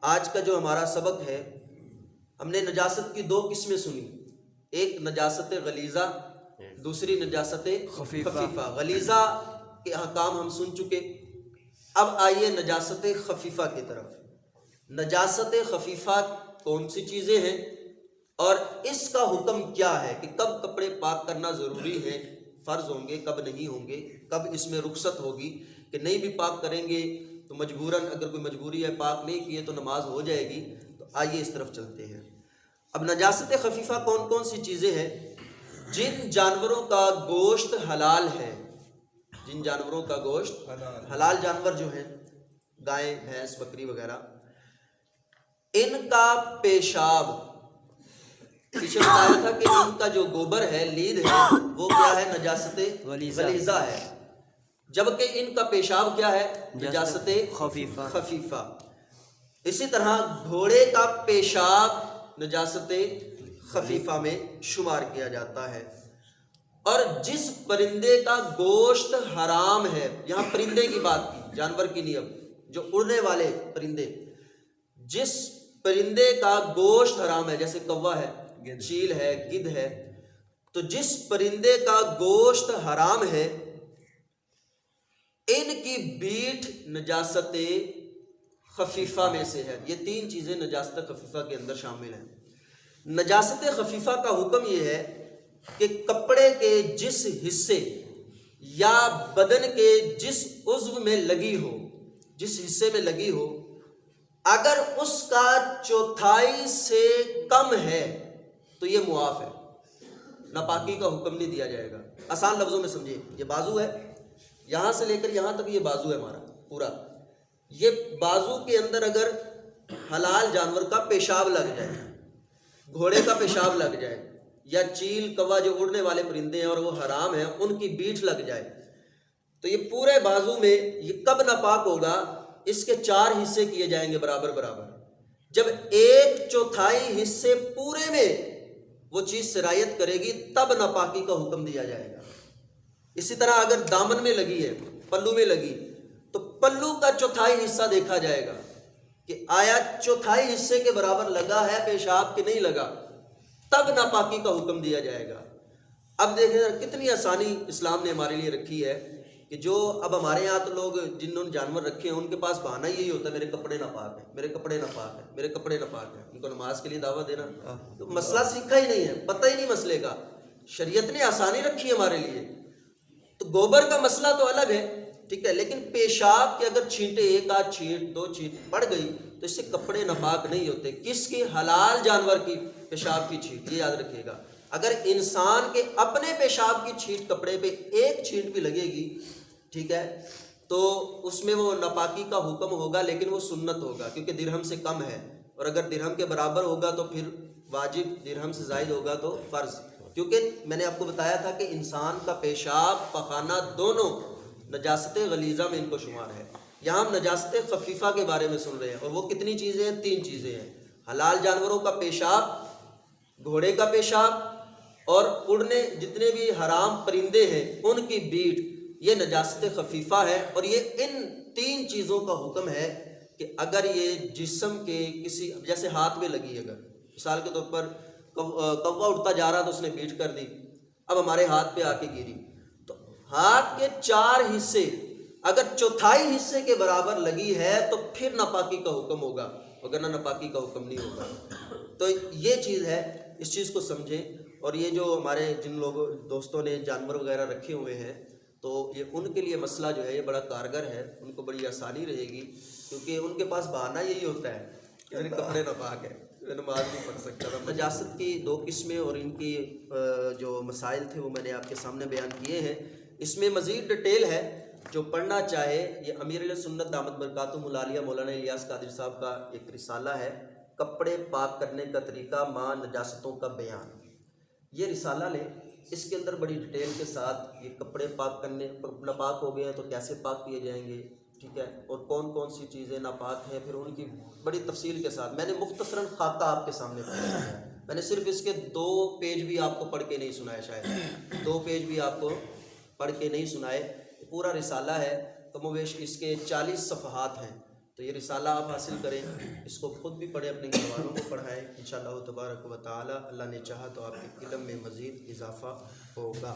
آج کا جو ہمارا سبق ہے، ہم نے نجاست کی دو قسمیں سنی، ایک نجاست غلیظہ، دوسری نجاست خفیفہ۔ غلیظہ کے احکام ہم سن چکے، اب آئیے نجاست خفیفہ کی طرف۔ نجاست خفیفہ کون سی چیزیں ہیں اور اس کا حکم کیا ہے کہ کب کپڑے پاک کرنا ضروری ہے، فرض ہوں گے، کب نہیں ہوں گے، کب اس میں رخصت ہوگی کہ نہیں بھی پاک کریں گے تو مجبوراً، اگر کوئی مجبوری ہے پاک نہیں کیے تو نماز ہو جائے گی۔ تو آئیے اس طرف چلتے ہیں۔ اب نجاست خفیفہ کون کون سی چیزیں ہیں؟ جن جانوروں کا گوشت حلال ہے، جن جانوروں کا گوشت حلال جانور جو ہیں، گائے، بھینس، بکری وغیرہ، ان کا پیشاب، پیچھے بتایا تھا کہ ان کا جو گوبر ہے، لید ہے، وہ کیا ہے؟ نجاست غلیظہ ہے، جبکہ ان کا پیشاب کیا ہے؟ نجاست خفیفہ۔ اسی طرح گھوڑے کا پیشاب نجاست خفیفہ میں شمار کیا جاتا ہے۔ اور جس پرندے کا گوشت حرام ہے، یہاں پرندے کی بات کی، جانور کی نہیں، اب جو اڑنے والے پرندے، جس پرندے کا گوشت حرام ہے، جیسے کوا ہے، چیل ہے، گدھ ہے، تو جس پرندے کا گوشت حرام ہے، ان کی بیٹھ نجاست خفیفہ میں سے ہے۔ یہ تین چیزیں نجاست خفیفہ کے اندر شامل ہیں۔ نجاست خفیفہ کا حکم یہ ہے کہ کپڑے کے جس حصے یا بدن کے جس عضو میں لگی ہو، جس حصے میں لگی ہو، اگر اس کا چوتھائی سے کم ہے تو یہ معاف ہے، ناپاکی کا حکم نہیں دیا جائے گا۔ آسان لفظوں میں سمجھیے، یہ بازو ہے، یہاں سے لے کر یہاں تک یہ بازو ہے ہمارا پورا، یہ بازو کے اندر اگر حلال جانور کا پیشاب لگ جائے، گھوڑے کا پیشاب لگ جائے، یا چیل، کوا جو اڑنے والے پرندے ہیں اور وہ حرام ہیں، ان کی بیٹھ لگ جائے، تو یہ پورے بازو میں یہ کب ناپاک ہوگا؟ اس کے 4 حصے کیے جائیں گے برابر برابر، جب 1/4 حصے پورے میں وہ چیز سرایت کرے گی تب ناپاکی کا حکم دیا جائے گا۔ اسی طرح اگر دامن میں لگی ہے، پلو میں لگی، تو پلو کا 1/4 حصہ دیکھا جائے گا کہ آیا 1/4 حصے کے برابر لگا ہے پیشاب کہ نہیں لگا، تب ناپاکی کا حکم دیا جائے گا۔ اب دیکھیں کتنی آسانی اسلام نے ہمارے لیے رکھی ہے کہ جو اب ہمارے یہاں تو لوگ جنہوں نے جانور رکھے ہیں ان کے پاس بہانہ یہی ہوتا ہے، میرے کپڑے ناپاک ہیں، میرے کپڑے ناپاک ہیں، میرے کپڑے ناپاک ہیں، ان کو نماز کے لیے دعوت دینا، تو مسئلہ سیکھا ہی نہیں ہے، پتہ ہی نہیں مسئلے کا۔ شریعت نے آسانی رکھی ہے ہمارے لیے۔ تو گوبر کا مسئلہ تو الگ ہے، ٹھیک ہے، لیکن پیشاب کے اگر چھینٹے، 1 آدھ چھینٹ 2 چھینٹ پڑ گئی تو اس سے کپڑے ناپاک نہیں ہوتے۔ کس کی؟ حلال جانور کی پیشاب کی چھینٹ، یہ یاد رکھیے گا۔ اگر انسان کے اپنے پیشاب کی چھینٹ کپڑے پہ 1 چھینٹ بھی لگے گی، ٹھیک ہے، تو اس میں وہ ناپاکی کا حکم ہوگا، لیکن وہ سنت ہوگا کیونکہ درہم سے کم ہے، اور اگر درہم کے برابر ہوگا تو پھر واجب، درہم سے زائد ہوگا تو فرض، کیونکہ میں نے آپ کو بتایا تھا کہ انسان کا پیشاب، پخانہ دونوں نجاست غلیظہ میں ان کو شمار ہے۔ یہاں ہم نجاست خفیفہ کے بارے میں سن رہے ہیں، اور وہ کتنی چیزیں ہیں؟ 3 چیزیں ہیں، حلال جانوروں کا پیشاب، گھوڑے کا پیشاب، اور اڑنے جتنے بھی حرام پرندے ہیں ان کی بیٹ، یہ نجاست خفیفہ ہے۔ اور یہ ان 3 چیزوں کا حکم ہے کہ اگر یہ جسم کے کسی، جیسے ہاتھ میں لگی، اگر مثال کے طور پر کوا اڑتا جا رہا تو اس نے بیٹ کر دی، اب ہمارے ہاتھ پہ آ کے گری، تو ہاتھ کے 4 حصے اگر 1/4 حصے کے برابر لگی ہے تو پھر ناپاکی کا حکم ہوگا، وگرنہ ناپاکی کا حکم نہیں ہوگا۔ تو یہ چیز ہے، اس چیز کو سمجھیں۔ اور یہ جو ہمارے جن لوگوں دوستوں نے جانور وغیرہ رکھے ہوئے ہیں، تو یہ ان کے لیے مسئلہ جو ہے یہ بڑا کارگر ہے، ان کو بڑی آسانی رہے گی، کیونکہ ان کے پاس بہانہ یہی ہوتا ہے کہ میرے کپڑے ناپاک ہیں، میں نماز نہیں پڑھ سکتا۔ نجاست کی 2 قسمیں اور ان کی جو مسائل تھے وہ میں نے آپ کے سامنے بیان کیے ہیں۔ اس میں مزید ڈیٹیل ہے، جو پڑھنا چاہے، یہ امیر علیہ سنت دامت برکاتہم العالیہ مولانا الیاس قادری صاحب کا ایک رسالہ ہے، کپڑے پاک کرنے کا طریقہ مع نجاستوں کا بیان۔ یہ رسالہ لیں، اس کے اندر بڑی ڈیٹیل کے ساتھ یہ کپڑے پاک کرنے، ناپاک ہو گئے ہیں تو کیسے پاک کیے جائیں گے، ٹھیک ہے، اور کون کون سی چیزیں ناپاک ہیں، پھر ان کی بڑی تفصیل کے ساتھ میں نے مختصراً خاکہ آپ کے سامنے پڑھا ہے۔ میں نے صرف اس کے 2 پیج بھی آپ کو پڑھ کے نہیں سنائے، شاید 2 پیج بھی آپ کو پڑھ کے نہیں سنائے، پورا رسالہ ہے، کم و بیش اس کے 40 صفحات ہیں، تو یہ رسالہ آپ حاصل کریں، اس کو خود بھی پڑھیں، اپنے گھر والوں کو پڑھائیں، انشاءاللہ تبارک و تعالی اللہ نے چاہا تو آپ کے علم میں مزید اضافہ ہوگا۔